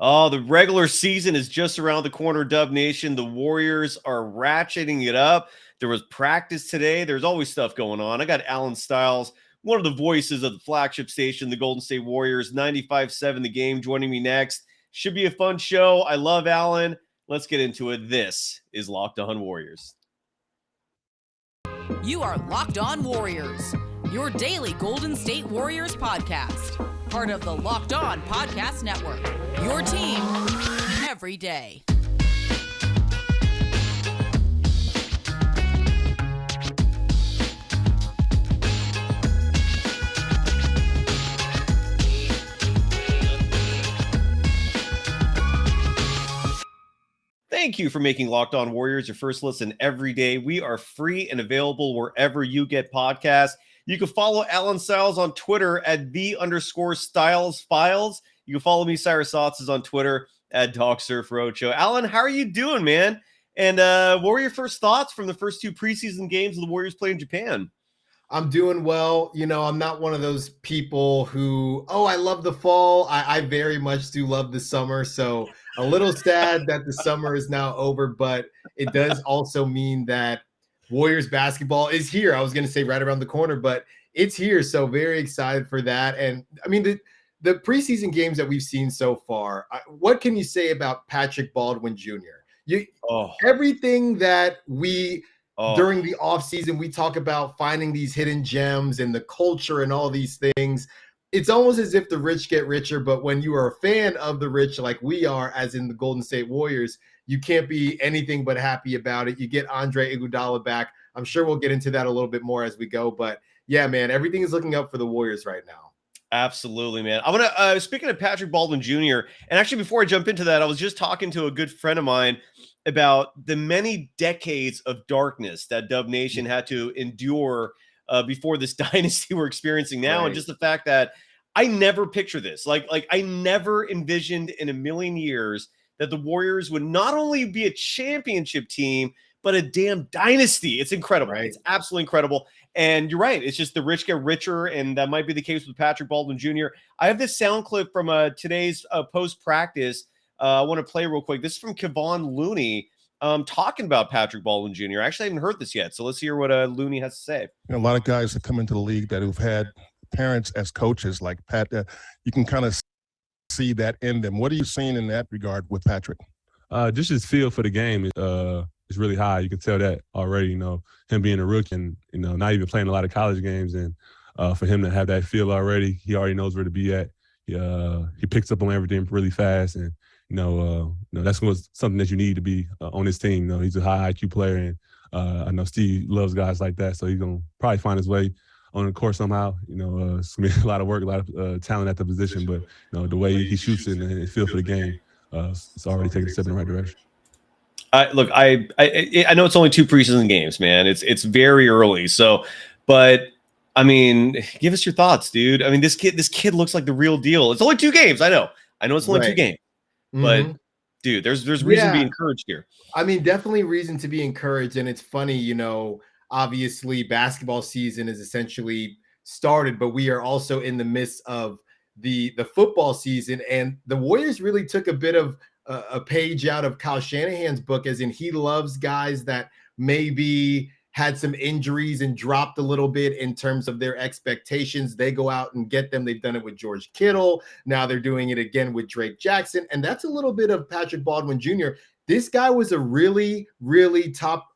Oh, the regular season is just around the corner, Dub Nation. The Warriors are ratcheting it up. There was practice today. There's always stuff going on. I got Alan Stiles, one of the voices of the flagship station, the Golden State Warriors, 95.7 The Game, joining me next. Should be a fun show. I love Alan. Let's get into it. This is Locked On Warriors. You are Locked On Warriors, your daily Golden State Warriors podcast. Part of the Locked On Podcast Network, your team every day. Thank you for making Locked On Warriors your first listen every day. We are free and available wherever you get podcasts. You can follow Alan Stiles on Twitter at @the_StilesFiles. You can follow me, Cyrus Saatsaz, on Twitter at DogSurfRoadshow. Alan, how are you doing, man? And what were your first thoughts from the first two preseason games of the Warriors playing Japan? I'm doing well. You know, I'm not one of those people who, I love the fall. I very much do love the summer. So a little sad that the summer is now over, but it does also mean that Warriors basketball is here. I was going to say right around the corner, but it's here. So very excited for that. And I mean, the preseason games that we've seen so far, what can you say about Patrick Baldwin Jr.? Everything that we during the offseason, we talk about finding these hidden gems and the culture and all these things. It's almost as if the rich get richer, but when you are a fan of the rich like we are, as in the Golden State Warriors, you can't be anything but happy about it. You get Andre Iguodala back. I'm sure we'll get into that a little bit more as we go, but yeah, man, everything is looking up for the Warriors right now. Absolutely, man. I'm gonna speaking of Patrick Baldwin Jr., and actually before I jump into that, I was just talking to a good friend of mine about the many decades of darkness that Dub Nation had to endure before this dynasty we're experiencing now, Right. and just the fact that I never picture this. Like I never envisioned in a million years that the Warriors would not only be a championship team, but a damn dynasty. It's incredible. Right. It's absolutely incredible. And you're right. It's just the rich get richer, and that might be the case with Patrick Baldwin Jr. I have this sound clip from today's post-practice. I want to play real quick. This is from Kevon Looney talking about Patrick Baldwin Jr. I actually haven't heard this yet, so let's hear what Looney has to say. A lot of guys that come into the league that have had parents as coaches like Pat, you can kind of see that in them. What are you seeing in that regard with Patrick? Just his feel for the game is really high. You can tell that already, you know, him being a rookie and, you know, not even playing a lot of college games. And for him to have that feel already, he already knows where to be at. He picks up on everything really fast. And, that's something that you need to be on his team. You know, he's a high IQ player. And I know Steve loves guys like that. So he's going to probably find his way on the court somehow. It's going to be a lot of work, a lot of talent at the position. But, the way he shoots it and his feel for the game, it's already taking a step in the right direction. Look, I know it's only two preseason games, man. It's very early. So, but I mean, give us your thoughts, dude. I mean, this kid looks like the real deal. It's only two games. I know it's only two games, but dude, there's reason to be encouraged here. I mean, definitely reason to be encouraged. And it's funny, obviously basketball season is essentially started, but we are also in the midst of the football season. And the Warriors really took a bit of a page out of Kyle Shanahan's book, as in he loves guys that maybe had some injuries and dropped a little bit in terms of their expectations. They go out and get them. They've done it with George Kittle. Now they're doing it again with Drake Jackson. And that's a little bit of Patrick Baldwin Jr. This guy was a really, really top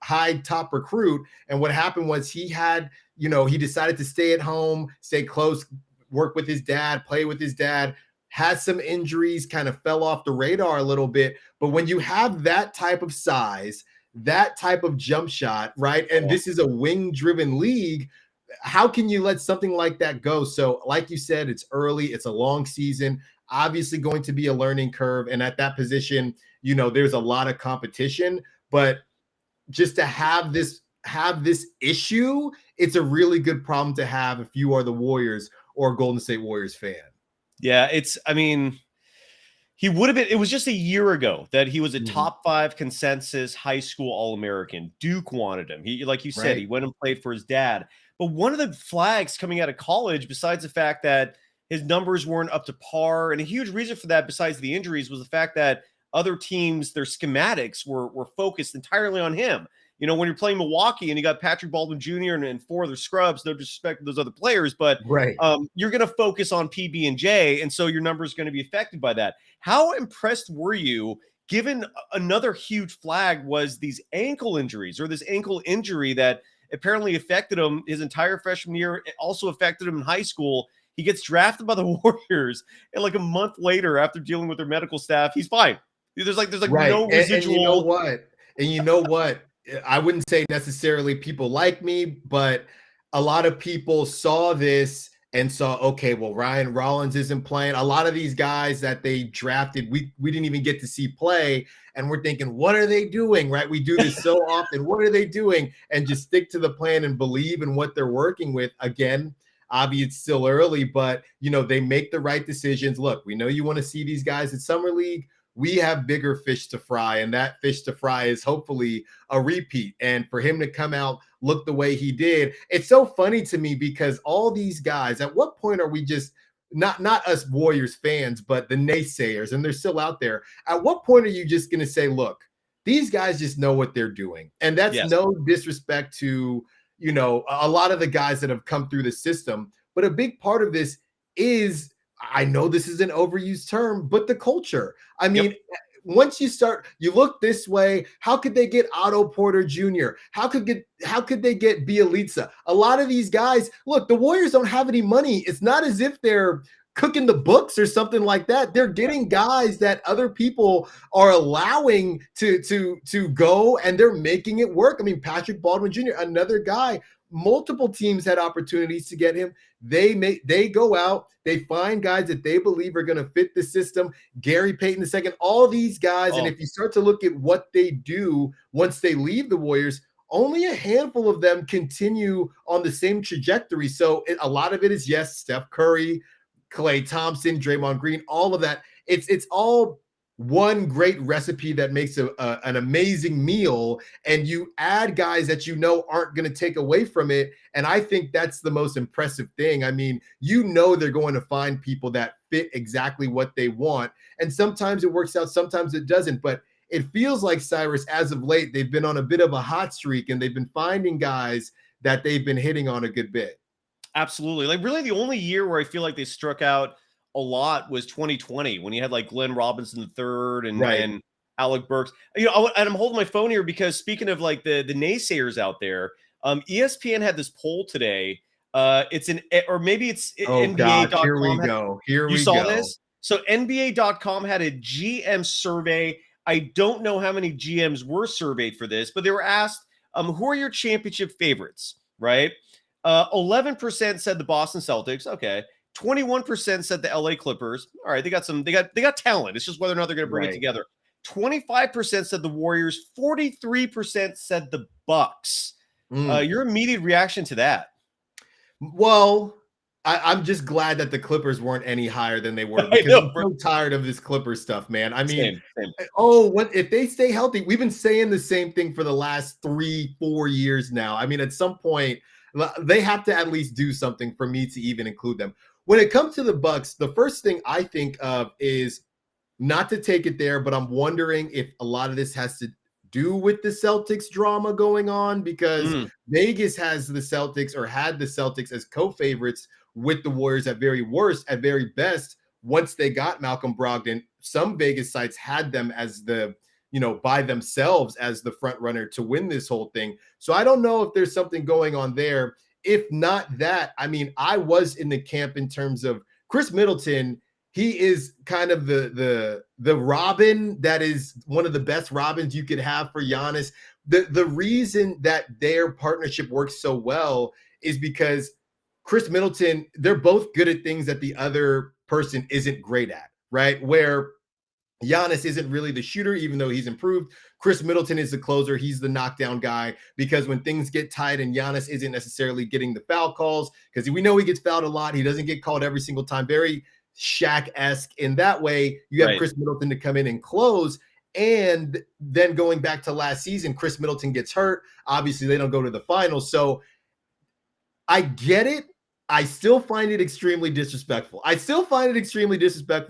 recruit. And what happened was he decided to stay at home, stay close, work with his dad, play with his dad, had some injuries, kind of fell off the radar a little bit. But when you have that type of size, that type of jump shot, right? And this is a wing-driven league. How can you let something like that go? So like you said, it's early. It's a long season, obviously going to be a learning curve. And at that position, there's a lot of competition. But just to have this issue, it's a really good problem to have if you are the Warriors or a Golden State Warriors fan. Yeah, he would have been. It was just a year ago that he was a top 5 consensus high school All-American. Duke wanted him. He, like you said, he went and played for his dad. But one of the flags coming out of college, besides the fact that his numbers weren't up to par. And a huge reason for that, besides the injuries, was the fact that other teams, their schematics were focused entirely on him. You know, when you're playing Milwaukee and you got Patrick Baldwin Jr. and 4 other scrubs, no disrespect to those other players, but Right. You're going to focus on PB and J, and so your numbers going to be affected by that. How impressed were you, given another huge flag was these ankle injuries, or this ankle injury that apparently affected him his entire freshman year, it also affected him in high school. He gets drafted by the Warriors, and like a month later, after dealing with their medical staff, he's fine. There's like Right. no residual. And you know what? And you know what? I wouldn't say necessarily people like me, but a lot of people saw this and saw, okay, well, Ryan Rollins isn't playing. A lot of these guys that they drafted, we didn't even get to see play. And we're thinking, what are they doing? Right? We do this so often. What are they doing? And just stick to the plan and believe in what they're working with. Again, obviously it's still early, but you know, they make the right decisions. Look, we know you want to see these guys in summer league. We have bigger fish to fry, and that fish to fry is hopefully a repeat. And for him to come out, look the way he did, it's so funny to me because all these guys, at what point are we just not us Warriors fans, but the naysayers, and they're still out there. At what point are you just going to say, look, these guys just know what they're doing? And that's no disrespect to, you know, a lot of the guys that have come through the system, but a big part of this is, I know this is an overused term, but the culture. I mean, once you start, you look this way, how could they get Otto Porter Jr.? How could they get Bielitsa? A lot of these guys, look, the Warriors don't have any money. It's not as if they're cooking the books or something like that. They're getting guys that other people are allowing to go, and they're making it work. I mean, Patrick Baldwin Jr., another guy, multiple teams had opportunities to get him. They go out, they find guys that they believe are going to fit the system. Gary Payton II, all these guys. And if you start to look at what they do once they leave the Warriors, only a handful of them continue on the same trajectory. So a lot of it is, yes, Steph Curry, Klay Thompson, Draymond Green, all of that. It's all one great recipe that makes an amazing meal, and you add guys that you know aren't going to take away from it. And I think that's the most impressive thing. I mean, you know, they're going to find people that fit exactly what they want. And sometimes it works out, sometimes it doesn't. But it feels like, Cyrus, as of late, they've been on a bit of a hot streak, and they've been finding guys that they've been hitting on a good bit. Absolutely. Like, really, the only year where I feel like they struck out a lot was 2020, when you had like Glenn Robinson III and Alec Burks. You know, and I'm holding my phone here because, speaking of like the naysayers out there, ESPN had this poll today. It's or maybe it's NBA.com. Here we go. You saw this? So NBA.com had a GM survey. I don't know how many GMs were surveyed for this, but they were asked, who are your championship favorites, right? 11% said the Boston Celtics. Okay. 21% said the LA Clippers. All right, they got talent. It's just whether or not they're going to bring it together. 25% said the Warriors. 43% said the Bucks. Your immediate reaction to that? Well, I'm just glad that the Clippers weren't any higher than they were, because I'm so tired of this Clippers stuff, man. I mean, if they stay healthy, we've been saying the same thing for the last 3-4 years now. I mean, at some point, they have to at least do something for me to even include them. When it comes to the Bucks, the first thing I think of is, not to take it there, but I'm wondering if a lot of this has to do with the Celtics drama going on, because Vegas has the Celtics, or had the Celtics, as co-favorites with the Warriors at very worst. At very best, once they got Malcolm Brogdon, some Vegas sites had them as by themselves as the front runner to win this whole thing. So I don't know if there's something going on there. If not that, I mean, I was in the camp in terms of Chris Middleton. He is kind of the Robin that is one of the best Robins you could have for Giannis. The reason that their partnership works so well is because Chris Middleton, they're both good at things that the other person isn't great at, right? Where Giannis isn't really the shooter, even though he's improved. Chris Middleton is the closer. He's the knockdown guy, because when things get tight and Giannis isn't necessarily getting the foul calls, because we know he gets fouled a lot, he doesn't get called every single time. Very Shaq-esque in that way. You have Chris Middleton to come in and close. And then going back to last season, Chris Middleton gets hurt. Obviously, they don't go to the finals. So I get it. I still find it extremely disrespectful.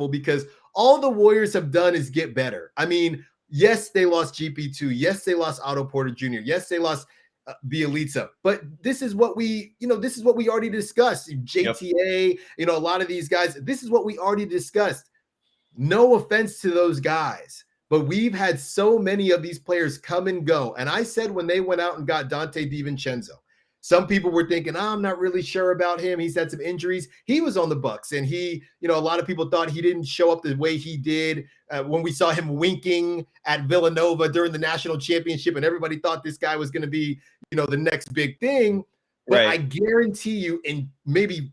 Because all the Warriors have done is get better. I mean, yes, they lost GP2. Yes, they lost Otto Porter Jr. Yes, they lost Bielitsa. But this is what we already discussed. JTA, a lot of these guys, this is what we already discussed. No offense to those guys, but we've had so many of these players come and go. And I said when they went out and got Dante DiVincenzo, some people were thinking, I'm not really sure about him. He's had some injuries. He was on the Bucks, and he, a lot of people thought he didn't show up the way he did when we saw him winking at Villanova during the national championship, and everybody thought this guy was going to be, the next big thing. But right. I guarantee you, in maybe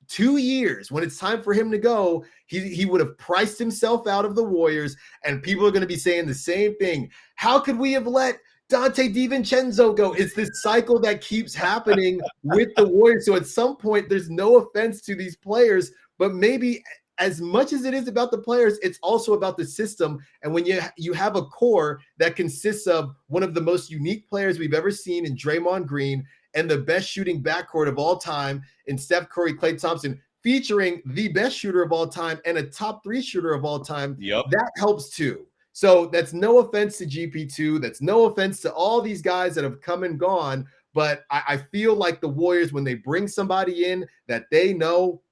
2 years, when it's time for him to go, he would have priced himself out of the Warriors, and people are going to be saying the same thing. How could we have let Dante DiVincenzo go? It's this cycle that keeps happening with the Warriors. So at some point, there's no offense to these players, but maybe as much as it is about the players, it's also about the system. And when you have a core that consists of one of the most unique players we've ever seen in Draymond Green and the best shooting backcourt of all time in Steph Curry, Klay Thompson, featuring the best shooter of all time and a top 3 shooter of all time, that helps too. So that's no offense to GP2. That's no offense to all these guys that have come and gone. But I feel like the Warriors, when they bring somebody in that they know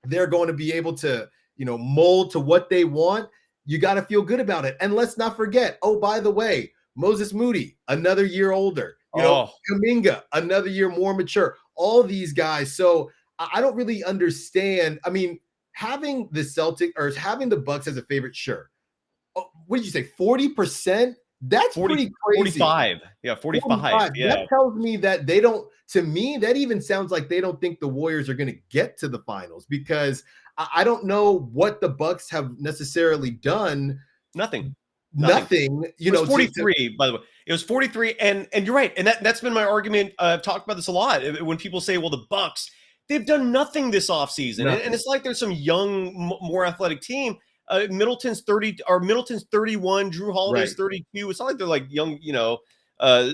they're going to be able to, mold to what they want, you got to feel good about it. And let's not forget, by the way, Moses Moody, another year older. Kuminga, another year more mature. All these guys. So I don't really understand. I mean, having the Celtics or having the Bucks as a favorite, sure. What did you say? 40%? That's 40, pretty crazy. 45. Yeah, 45. Yeah. That tells me that they don't, to me, that even sounds like they don't think the Warriors are going to get to the finals, because I don't know what the Bucks have necessarily done. Nothing. It was 43, by the way. It was 43. And you're right. And that's been my argument. I've talked about this a lot. When people say, well, the Bucks, they've done nothing this offseason. And it's like there's some young, more athletic team. Middleton's 30 or Middleton's 31, Drew Holiday's 32. It's not like they're like young,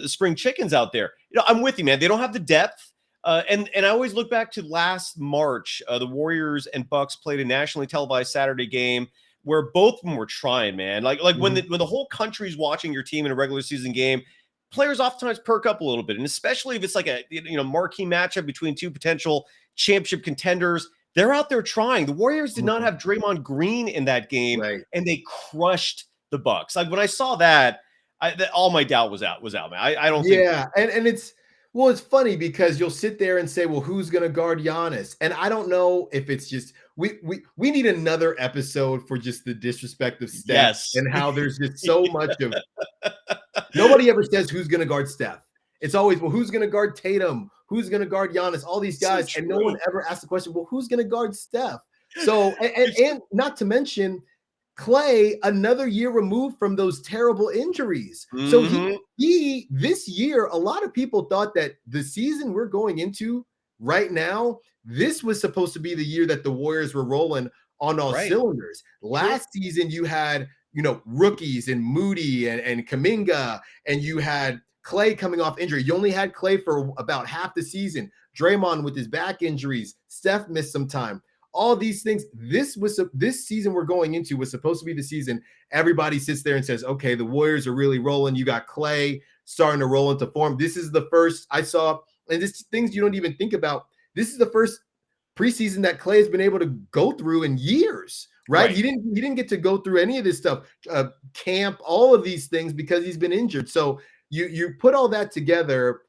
spring chickens out there. I'm with you, man. They don't have the depth. And I always look back to last March. The Warriors and Bucks played a nationally televised Saturday game where both of them were trying, man. Like when the whole country's watching your team in a regular season game, players oftentimes perk up a little bit, and especially if it's like a marquee matchup between two potential championship contenders. They're out there trying. The Warriors did not have Draymond Green in that game, and they crushed the Bucks. Like when I saw that, all my doubt was out, man. I don't think. Yeah, and it's funny because you'll sit there and say, well, who's going to guard Giannis? And I don't know if it's just we need another episode for just the disrespect of Steph and how there's just so much of nobody ever says who's going to guard Steph. It's always, well, who's going to guard Tatum? Who's going to guard Giannis? All these guys. And no one ever asked the question, well, who's going to guard Steph? So, and not to mention Klay, another year removed from those terrible injuries. So he this year, a lot of people thought that the season we're going into right now, this was supposed to be the year that the Warriors were rolling on all cylinders. Last season, you had, rookies and Moody and Kuminga, and you had Klay coming off injury. You only had Klay for about half the season. Draymond with his back injuries. Steph missed some time. All these things. This season we're going into was supposed to be the season everybody sits there and says, okay, the Warriors are really rolling. You got Klay starting to roll into form. This is the first I saw, and this things you don't even think about. This is the first preseason that Klay has been able to go through in years. Right? He didn't get to go through any of this stuff, camp, all of these things because he's been injured. So you put all that together.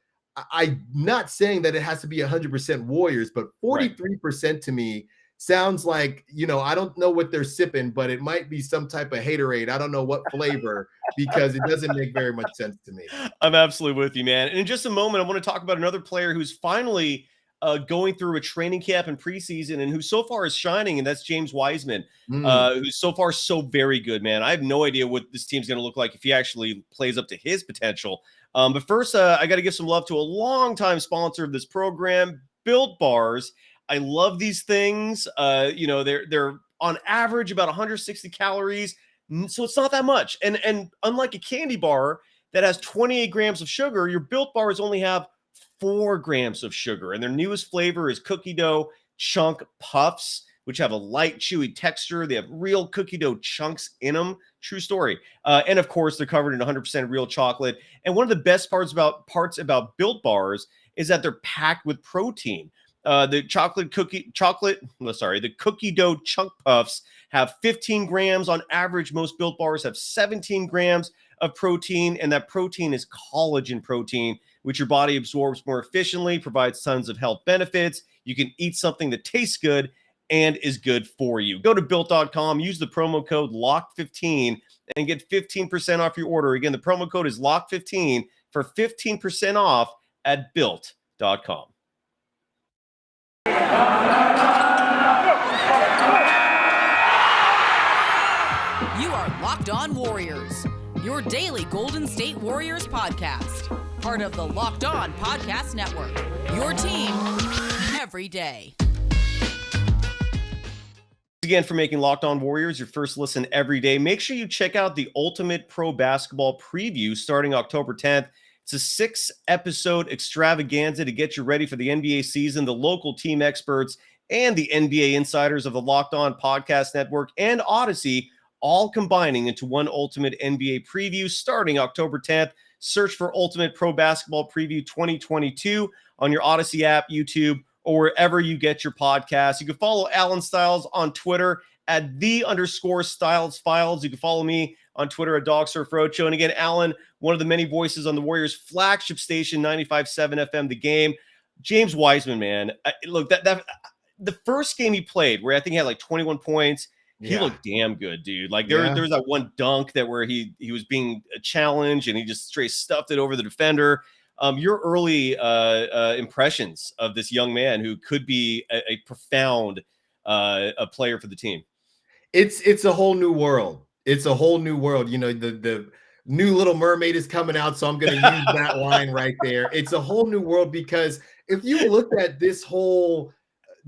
I'm not saying that it has to be 100% Warriors, but 43% to me sounds like, I don't know what they're sipping, but it might be some type of haterade. I don't know what flavor because it doesn't make very much sense to me. I'm absolutely with you, man. And in just a moment, I want to talk about another player who's finally going through a training camp and preseason and who so far is shining, and that's James Wiseman, who's so far so very good, man. I have no idea what this team's going to look like if he actually plays up to his potential. But first, I got to give some love to a longtime sponsor of this program, Built Bars. I love these things. They're on average about 160 calories, so it's not that much. And unlike a candy bar that has 28 grams of sugar, your Built Bars only have 4 grams of sugar. And their newest flavor is cookie dough chunk puffs, which have a light, chewy texture. They have real cookie dough chunks in them. True story. And of course, they're covered in 100% real chocolate. And one of the best parts about Built Bars is that they're packed with protein. The cookie dough chunk puffs have 15 grams on average. Most Built Bars have 17 grams of protein, and that protein is collagen protein, which your body absorbs more efficiently, provides tons of health benefits. You can eat something that tastes good and is good for you. Go to built.com, use the promo code LOCK15 and get 15% off your order. Again, the promo code is LOCK15 for 15% off at built.com. You are Locked On Warriors, your daily Golden State Warriors podcast. Part of the Locked On Podcast Network, your team every day. Again, for making Locked On Warriors your first listen every day. Make sure you check out the Ultimate Pro Basketball Preview starting October 10th. It's a 6-episode extravaganza to get you ready for the NBA season. The local team experts and the NBA insiders of the Locked On Podcast Network and Odyssey all combining into one Ultimate NBA Preview starting October 10th. Search for Ultimate Pro Basketball Preview 2022 on your Odyssey app, YouTube, or wherever you get your podcasts. You can follow Alan Stiles on Twitter at _Stiles Files. You can follow me on Twitter at Dogsurf Roadshow. And again, Alan, one of the many voices on the Warriors flagship station, 95.7 FM, The Game. James Wiseman, man. Look, that the first game he played, where I think he had like 21 points, he looked damn good, dude. Like there was that one dunk where he was being challenged and he just straight stuffed it over the defender. Your early impressions of this young man who could be a profound a player for the team. It's a whole new world. It's a whole new world. You know, the new Little Mermaid is coming out, so I'm going to use that line right there. It's a whole new world because if you look at this whole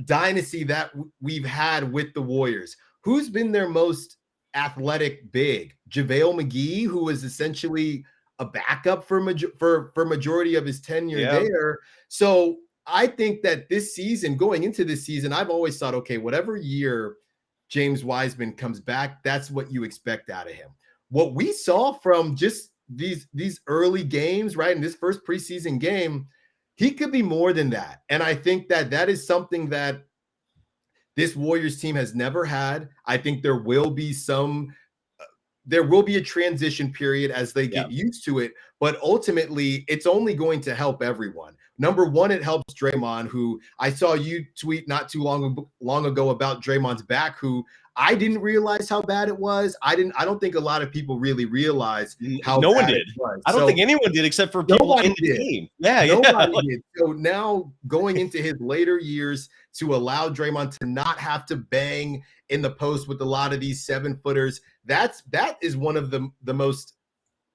dynasty that we've had with the Warriors, who's been their most athletic big? JaVale McGee, who was essentially a backup for majority of his tenure there. So I think that this season, going into this season, I've always thought, okay, whatever year James Wiseman comes back, that's what you expect out of him. What we saw from just these early games, right, in this first preseason game, he could be more than that. And I think that is something that this Warriors team has never had. I think there will be a transition period as they get used to it, but ultimately it's only going to help everyone. Number one, it helps Draymond, who I saw you tweet not too long ago about Draymond's back, who I didn't realize how bad it was. I don't think a lot of people really realized how no one bad did. It was. I don't think anyone did except for people in the team. Nobody did. So now going into his later years, to allow Draymond to not have to bang in the post with a lot of these 7-footers, that is one of the most,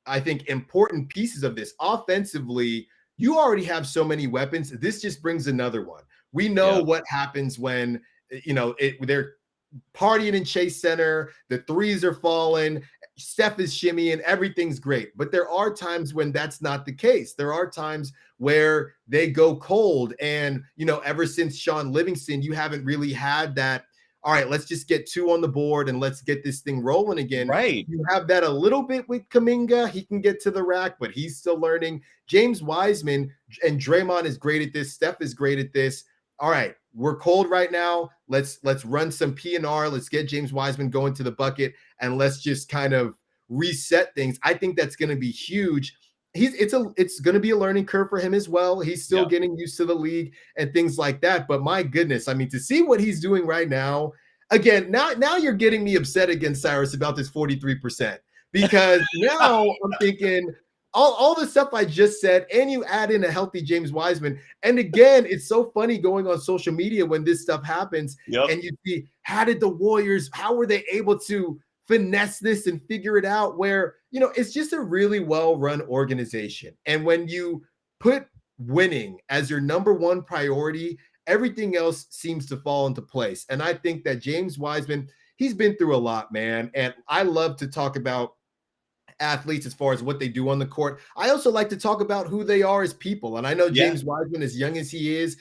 I think, important pieces of this. Offensively, you already have so many weapons. This just brings another one. We know what happens when, they're partying in Chase Center, the threes are falling, Steph is shimmying, everything's great. But there are times when that's not the case. There are times where they go cold. And, ever since Sean Livingston, you haven't really had that, all right, let's just get 2 on the board and let's get this thing rolling again. Right. You have that a little bit with Kuminga. He can get to the rack, but he's still learning. James Wiseman and Draymond is great at this. Steph is great at this. All right, we're cold right now. Let's run some P&R. Let's get James Wiseman going to the bucket, and let's just kind of reset things. I think that's going to be huge. It's going to be a learning curve for him as well. He's still getting used to the league and things like that. But my goodness, I mean, to see what he's doing right now, again, now you're getting me upset against Cyrus about this 43%, because now I'm thinking all the stuff I just said, and you add in a healthy James Wiseman. And again, it's so funny going on social media when this stuff happens and you see, how were they able to finesse this and figure it out, where, it's just a really well-run organization. And when you put winning as your number one priority, everything else seems to fall into place. And I think that James Wiseman, he's been through a lot, man. And I love to talk about athletes as far as what they do on the court. I also like to talk about who they are as people. And I know James Wiseman, as young as he is,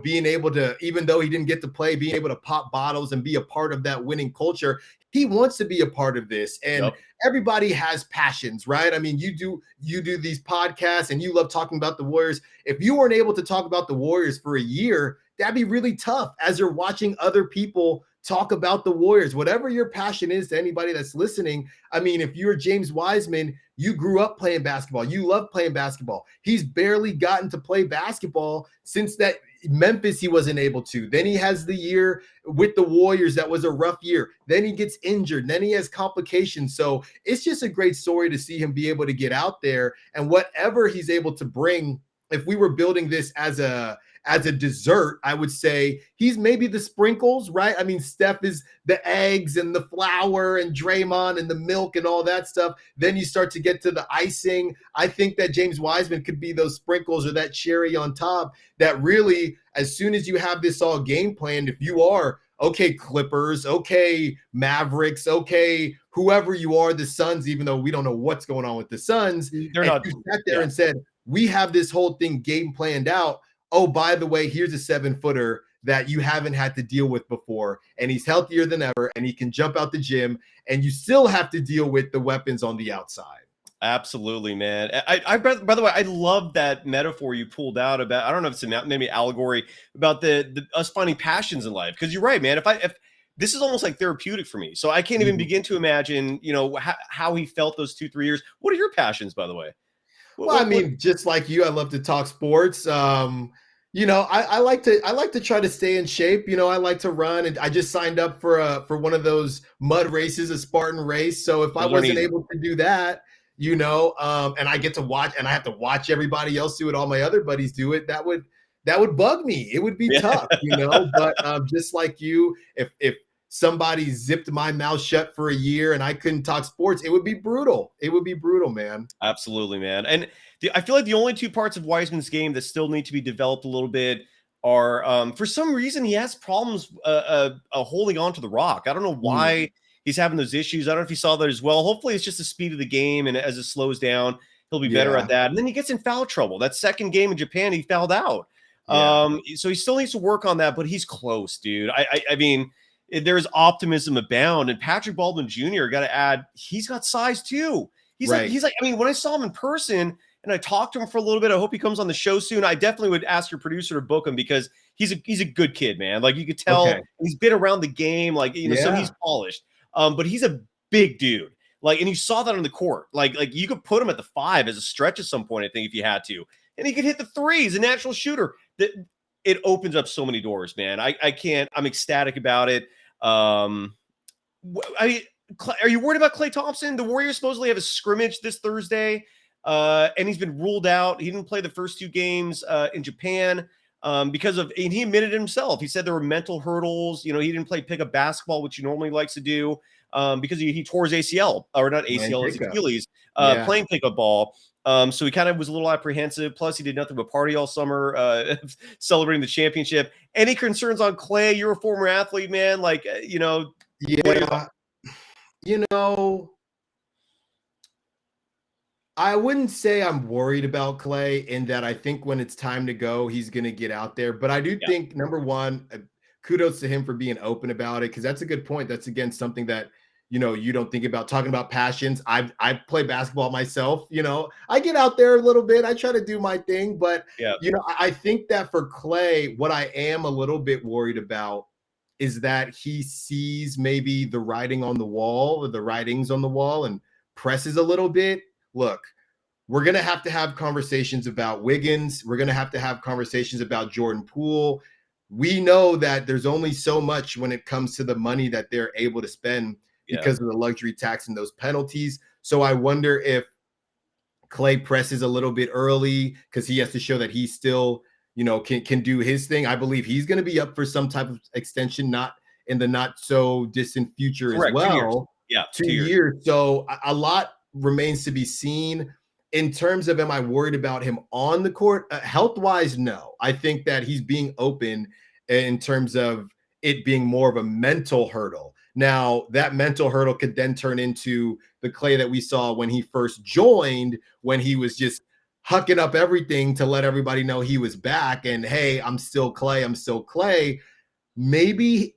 being able to, even though he didn't get to play, being able to pop bottles and be a part of that winning culture, he wants to be a part of this. And everybody has passions, right? I mean, you do these podcasts and you love talking about the Warriors. If you weren't able to talk about the Warriors for a year, that'd be really tough as you're watching other people talk about the Warriors. Whatever your passion is, to anybody that's listening, I mean, if you're James Wiseman, you grew up playing basketball. You love playing basketball. He's barely gotten to play basketball since that Memphis he wasn't able to. Then he has the year with the Warriors that was a rough year. Then he gets injured. Then he has complications. So it's just a great story to see him be able to get out there and whatever he's able to bring. If we were building this as a dessert, I would say he's maybe the sprinkles, right? I mean, Steph is the eggs and the flour and Draymond and the milk and all that stuff. Then you start to get to the icing. I think that James Wiseman could be those sprinkles or that cherry on top that really, as soon as you have this all game planned, if you are, okay, Clippers, okay, Mavericks, okay, whoever you are, the Suns, even though we don't know what's going on with the Suns, they're not. You sat there and said, we have this whole thing game planned out. Oh, by the way, here's a 7-footer that you haven't had to deal with before. And he's healthier than ever, and he can jump out the gym, and you still have to deal with the weapons on the outside. Absolutely, man. I by the way, I love that metaphor you pulled out about, I don't know if it's maybe allegory about the us finding passions in life. Because you're right, man. If this is almost like therapeutic for me. So I can't even begin to imagine, how he felt those 2-3 years. What are your passions, by the way? Well, I mean, just like you, I love to talk sports. I like to try to stay in shape. I like to run, and I just signed up for one of those mud races, a Spartan race. So if I wasn't able to do that, and I get to watch, and I have to watch everybody else do it, all my other buddies do it, that would bug me. It would be tough, But just like you, if somebody zipped my mouth shut for a year and I couldn't talk sports, it would be brutal. It would be brutal, man. Absolutely, man. And I feel like the only two parts of Wiseman's game that still need to be developed a little bit are, for some reason, he has problems holding on to the rock. I don't know why he's having those issues. I don't know if you saw that as well. Hopefully it's just the speed of the game, and as it slows down, he'll be better at that. And then he gets in foul trouble. That second game in Japan, he fouled out. So he still needs to work on that, but he's close, dude. I mean, there's optimism abound, and Patrick Baldwin Jr. got to add, he's got size too. He's like, I mean, when I saw him in person and I talked to him for a little bit, I hope he comes on the show soon. I definitely would ask your producer to book him because he's a good kid, man. Like, you could tell he's been around the game, so he's polished. But he's a big dude. Like, and you saw that on the court. Like you could put him at the 5 as a stretch at some point, I think, if you had to. And he could hit the 3. He's a natural shooter. It opens up so many doors, man. I can't. I'm ecstatic about it. Are you worried about Klay Thompson? The Warriors supposedly have a scrimmage this Thursday, and he's been ruled out. He didn't play the first 2 games in Japan because of, and he admitted it himself. He said there were mental hurdles. He didn't play pickup basketball, which he normally likes to do, because he tore his ACL, or not ACL, his Achilles, playing pickup ball. So he kind of was a little apprehensive. Plus, he did nothing but party all summer, celebrating the championship. Any concerns on Klay? You're a former athlete, man. I wouldn't say I'm worried about Klay in that I think when it's time to go, he's going to get out there. But I do think, number one, kudos to him for being open about it, because that's a good point. That's, again, something that you don't think about, talking about passions. I play basketball myself. I get out there a little bit. I try to do my thing, but I think that for Klay, what I am a little bit worried about is that he sees maybe the writing on the wall, or the writings on the wall, and presses a little bit. Look, we're going to have conversations about Wiggins. We're going to have conversations about Jordan Poole. We know that there's only so much when it comes to the money that they're able to spend because of the luxury tax and those penalties. So I wonder if Klay presses a little bit early because he has to show that he still, can do his thing. I believe he's going to be up for some type of extension, not in the not so distant future as well. 2 years. So a lot remains to be seen. In terms of, am I worried about him on the court? Health-wise, no. I think that he's being open in terms of it being more of a mental hurdle. Now, that mental hurdle could then turn into the Klay that we saw when he first joined, when he was just hucking up everything to let everybody know he was back and, hey, I'm still Klay, I'm still Klay. Maybe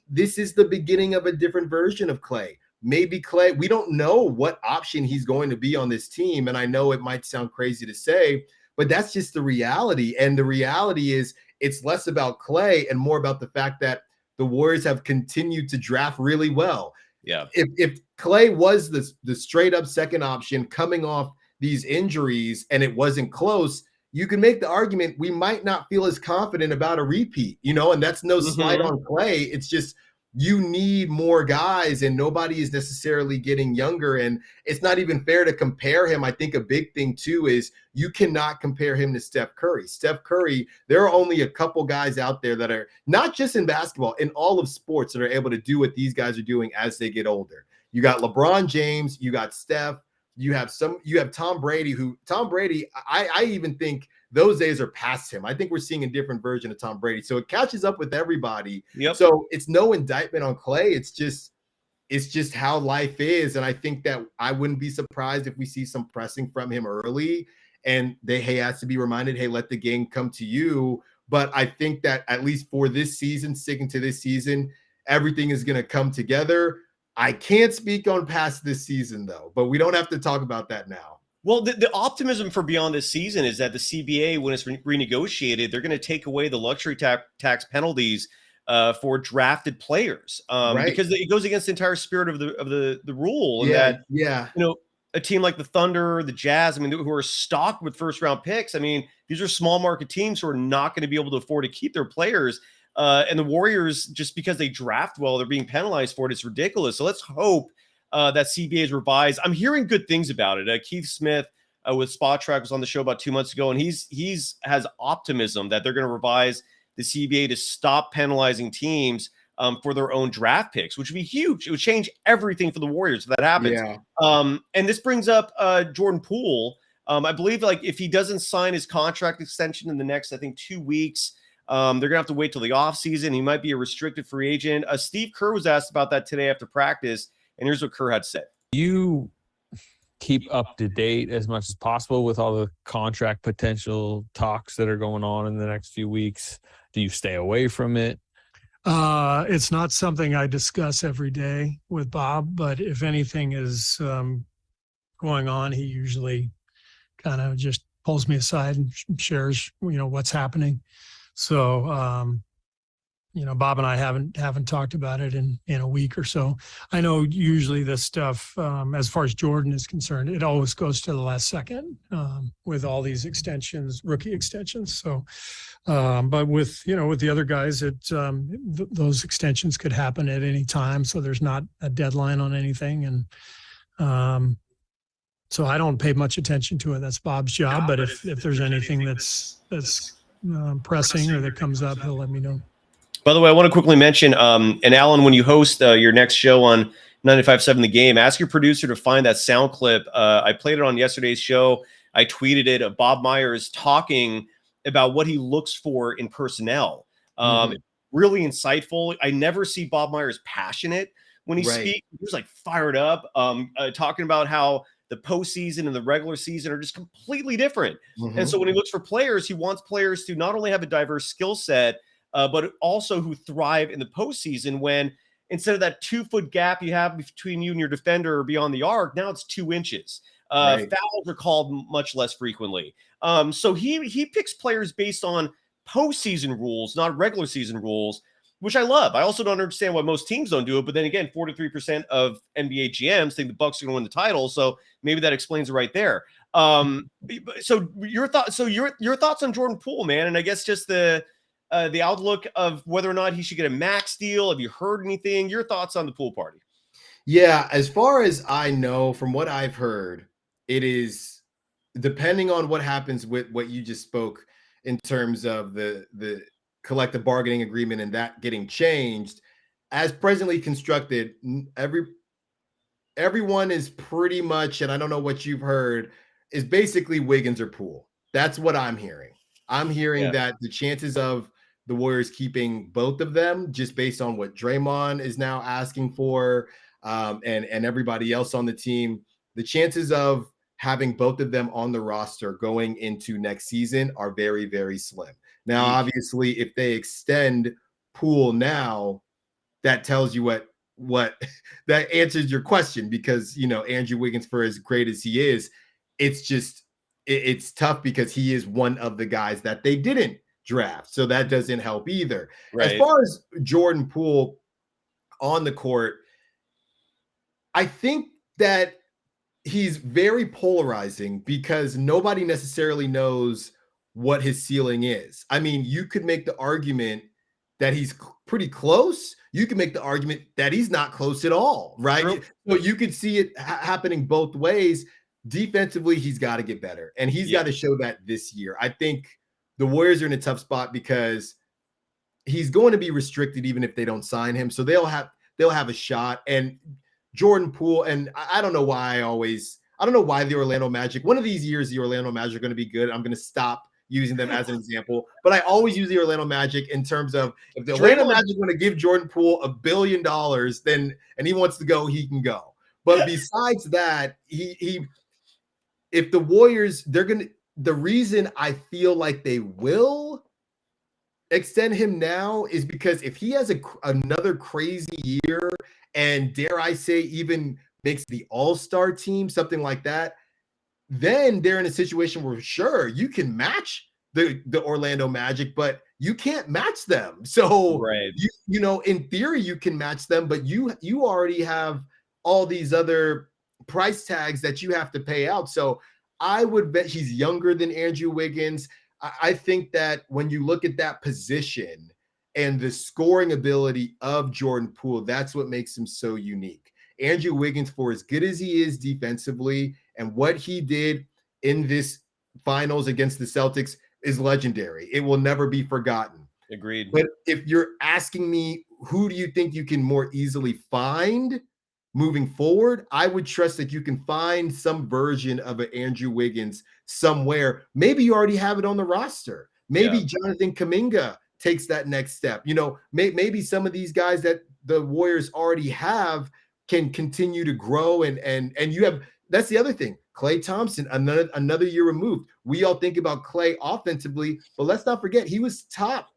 this is the beginning of a different version of Klay. Maybe Klay, we don't know what option he's going to be on this team. And I know it might sound crazy to say, but that's just the reality. And the reality is it's less about Klay and more about the fact that the Warriors have continued to draft really well. Yeah. If Klay was the straight up second option coming off these injuries and it wasn't close, you can make the argument we might not feel as confident about a repeat, and that's no slight on Klay. It's just you need more guys and nobody is necessarily getting younger. And it's not even fair to compare him. I think a big thing too is you cannot compare him to Steph Curry. Steph Curry, there are only a couple guys out there that are not just in basketball, in all of sports that are able to do what these guys are doing as they get older. You got LeBron James, you got Steph, you have Tom Brady, I even think those days are past him. I think we're seeing a different version of Tom Brady. So it catches up with everybody. Yep. So it's no indictment on Klay. It's just how life is. And I think that I wouldn't be surprised if we see some pressing from him early and he has to be reminded, hey, let the game come to you. But I think that at least for this season, sticking to this season, everything is going to come together. I can't speak on past this season, though, but we don't have to talk about that now. Well, the optimism for beyond this season is that the CBA, when it's renegotiated, they're going to take away the luxury tax penalties for drafted players, Right. because it goes against the entire spirit of the rule. And a team like the Thunder, the Jazz, who are stocked with first round picks. These are small market teams who are not going to be able to afford to keep their players. And the Warriors, just because they draft well, they're being penalized for it. It's ridiculous. So let's hope that CBA is revised. I'm hearing good things about it. Keith Smith with Spot Track was on the show about 2 months ago, and he's has optimism that they're going to revise the CBA to stop penalizing teams for their own draft picks, which would be huge. It would change everything for the Warriors if that happens. Yeah. And this brings up Jordan Poole. I believe if he doesn't sign his contract extension in the next, 2 weeks, they're going to have to wait till the offseason. He might be a restricted free agent. Steve Kerr was asked about that today after practice, and here's what Kerr had said. You keep up to date as much as possible with all the contract potential talks that are going on in the next few weeks. Do you stay away from it? It's not something I discuss every day with Bob, but if anything is going on, he usually kind of just pulls me aside and shares, what's happening. So, Bob and I haven't talked about it in a week or so. I know usually this stuff, as far as Jordan is concerned, it always goes to the last second with all these extensions, rookie extensions. So, but with the other guys, those extensions could happen at any time. So there's not a deadline on anything. And so I don't pay much attention to it. That's Bob's job. But if there's anything that's pressing or that comes up, he'll let me know. By the way, I want to quickly mention, and Alan, when you host your next show on 95.7 The Game, ask your producer to find that sound clip. I played it on yesterday's show. I tweeted it of Bob Myers talking about what he looks for in personnel. Really insightful. I never see Bob Myers passionate when he speaks. He was fired up, talking about how the postseason and the regular season are just completely different. And so when he looks for players, he wants players to not only have a diverse skill set, but also who thrive in the postseason when instead of that 2-foot gap you have between you and your defender or beyond the arc, now it's 2 inches. Fouls are called much less frequently. So he picks players based on postseason rules, not regular season rules, which I love. I also don't understand why most teams don't do it. But then again, 43% of NBA GMs think the Bucks are going to win the title. So maybe that explains it right there. So your thoughts on Jordan Poole, man, and I guess just the outlook of whether or not he should get a max deal. Have you heard anything? Your thoughts on the Poole Party? Yeah, as far as I know, from what I've heard, it is depending on what happens with what you just spoke in terms of the collective bargaining agreement and that getting changed. As presently constructed, everyone is pretty much, and I don't know what you've heard, is basically Wiggins or Poole. That's what I'm hearing. I'm hearing that the chances of the Warriors keeping both of them just based on what Draymond is now asking for, and everybody else on the team. The chances of having both of them on the roster going into next season are very, very slim. Now, obviously, if they extend Poole now, that tells you what that answers your question, because, you know, Andrew Wiggins, for as great as he is, it's tough because he is one of the guys that they didn't draft. So that doesn't help either. Right. As far as Jordan Poole on the court, I think that he's very polarizing because nobody necessarily knows what his ceiling is. I mean, you could make the argument that he's pretty close. You can make the argument that he's not close at all, right? True. So you could see it happening both ways. Defensively, he's got to get better, and he's got to show that this year. I think the Warriors are in a tough spot because he's going to be restricted even if they don't sign him. So they'll have a shot. And Jordan Poole, and I don't know why the Orlando Magic, one of these years, the Orlando Magic are going to be good. I'm going to stop using them as an example, but I always use the Orlando Magic in terms of, if the Orlando Magic want to give Jordan Poole $1 billion, then, and he wants to go, he can go. But besides that, if the Warriors, the reason I feel like they will extend him now is because if he has another crazy year, and dare I say even makes the all-star team, something like that, then they're in a situation where, sure, you can match the Orlando Magic, but you can't match them. So, right. you know, in theory, you can match them, but you already have all these other price tags that you have to pay out. So I would bet he's younger than Andrew Wiggins. I think that when you look at that position and the scoring ability of Jordan Poole, that's what makes him so unique. Andrew Wiggins, for as good as he is defensively, and what he did in this finals against the Celtics is legendary. It will never be forgotten. Agreed. But if you're asking me, who do you think you can more easily find moving forward, I would trust that you can find some version of an Andrew Wiggins somewhere. Maybe you already have it on the roster. Maybe Jonathan Kuminga takes that next step. You know, maybe some of these guys that the Warriors already have can continue to grow, and you have, that's the other thing. Klay Thompson, another year removed. We all think about Klay offensively, but let's not forget he was top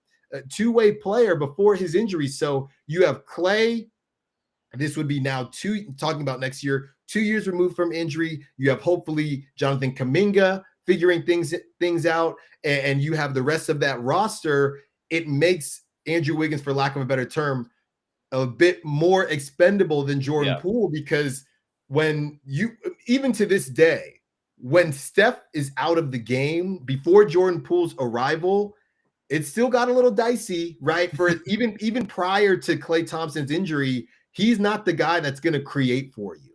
two-way player before his injury. So you have Klay. This would be now talking about next year, 2 years removed from injury. You have hopefully Jonathan Kuminga figuring things out, and you have the rest of that roster. It makes Andrew Wiggins, for lack of a better term, a bit more expendable than Jordan Poole, because when even to this day, when Steph is out of the game before Jordan Poole's arrival, it still got a little dicey, right? For even prior to Klay Thompson's injury, he's not the guy that's going to create for you.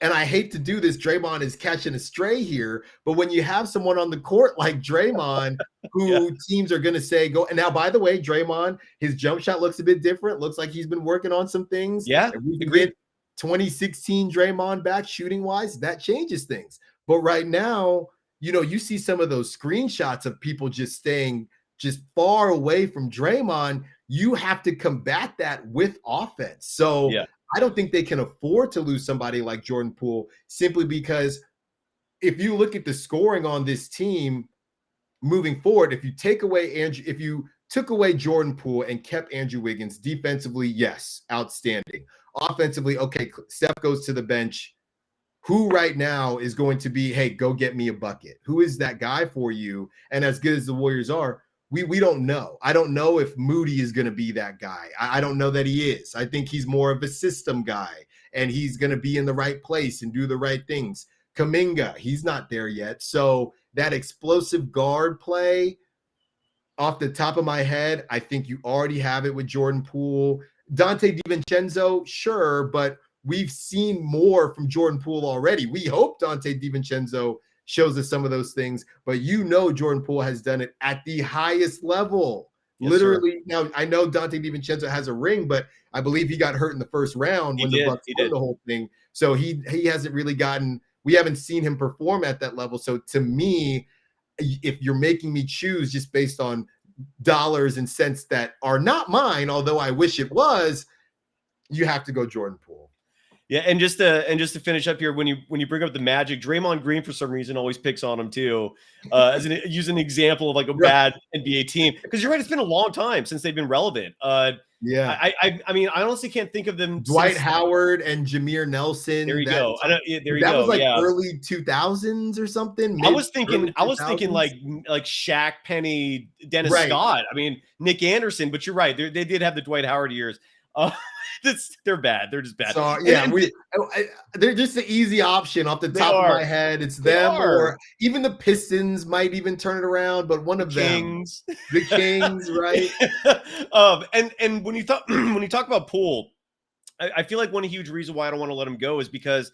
And I hate to do this, Draymond is catching a stray here, but when you have someone on the court like Draymond, who teams are going to say go. And now, by the way, Draymond, his jump shot looks a bit different. Looks like he's been working on some things. Yeah, if we can get 2016 Draymond back shooting wise, that changes things. But right now, you know, you see some of those screenshots of people just staying just far away from Draymond. You have to combat that with offense. So I don't think they can afford to lose somebody like Jordan Poole, simply because if you look at the scoring on this team moving forward, if you took away Jordan Poole and kept Andrew Wiggins, defensively, yes, outstanding. Offensively, okay, Steph goes to the bench. Who right now is going to be, hey, go get me a bucket? Who is that guy for you? And as good as the Warriors are, we don't know. I don't know if Moody is going to be that guy. I don't know that he is. I think he's more of a system guy, and he's going to be in the right place and do the right things. Kuminga, he's not there yet. So that explosive guard play, off the top of my head, I think you already have it with Jordan Poole. Dante DiVincenzo, sure, but we've seen more from Jordan Poole already. We hope Dante DiVincenzo shows us some of those things, but you know Jordan Poole has done it at the highest level. Yes, literally. Sir. Now, I know Dante DiVincenzo has a ring, but I believe he got hurt in the first round when the Bucks won the whole thing. So he hasn't really we haven't seen him perform at that level. So to me, if you're making me choose just based on dollars and cents that are not mine, although I wish it was, you have to go Jordan Poole. Yeah, and just to finish up here, when you bring up the Magic, Draymond Green for some reason always picks on him too, use an example of like a bad NBA team, because you're right, it's been a long time since they've been relevant. Yeah, I mean, I honestly can't think of them. Dwight Howard and Jameer Nelson. There you go. That was like early 2000s or something. I was thinking like Shaq, Penny, Dennis Scott. I mean, Nick Anderson. But you're right. They did have the Dwight Howard years. They're bad. They're just bad. So yeah, they're just the easy option off the top of my head. It's them, or even the Pistons might even turn it around, but one of them, the Kings, right? And when you talk about Poole, I feel like one huge reason why I don't want to let him go is because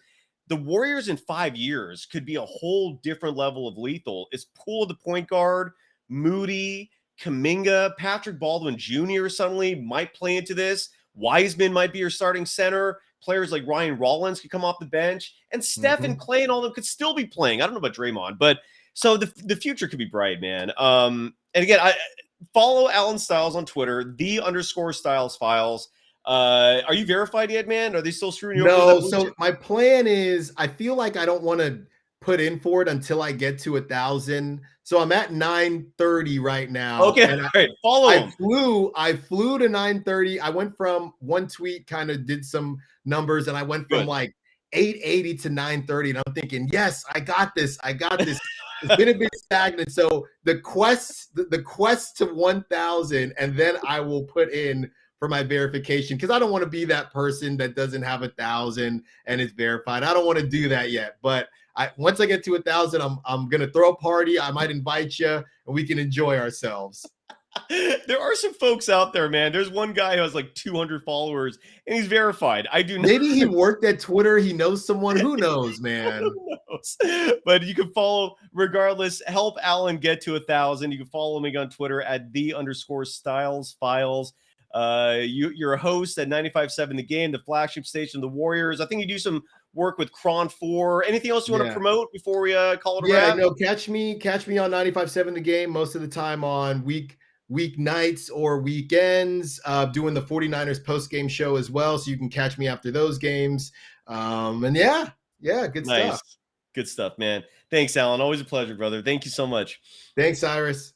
the Warriors in 5 years could be a whole different level of lethal. Is Poole the point guard? Moody, Kuminga, Patrick Baldwin Jr. suddenly might play into this. Wiseman might be your starting center. Players like Ryan Rollins could come off the bench, and Steph and Klay and all them could still be playing. I don't know about Draymond, but so the future could be bright, man. And again, I follow Alan Stiles on Twitter, _Stiles Files. Are you verified yet, man? Are they still screwing you over? No. So my plan is, I feel like I don't want to put in for it until I get to 1,000. So I'm at 930 right now. Okay, all right. Follow him. I flew to 930. I went from one tweet, kind of did some numbers, and I went from like 880 to 930. And I'm thinking, yes, I got this. It's been a bit stagnant. So the quest to 1,000, and then I will put in for my verification, because I don't want to be that person that doesn't have 1,000 and it's verified. I don't want to do that yet, but once I get to 1,000, I'm gonna throw a party. I might invite you, and we can enjoy ourselves. There are some folks out there, man. There's one guy who has like 200 followers, and he's verified. I do not. Maybe he worked at Twitter. He knows someone. Who knows, man? Who knows? But you can follow regardless. Help Alan get to 1,000. You can follow me on Twitter at _Stiles Files. You're a host at 95.7 The Game, the flagship station of the Warriors. I think you do some work with Cron 4. Anything else you want to promote before we call it a wrap? No, catch me on 95.7 The Game most of the time on weeknights or weekends, doing the 49ers post-game show as well, so you can catch me after those games. And good stuff. Good stuff, man. Thanks, Alan. Always a pleasure, brother. Thank you so much. Thanks, Cyrus.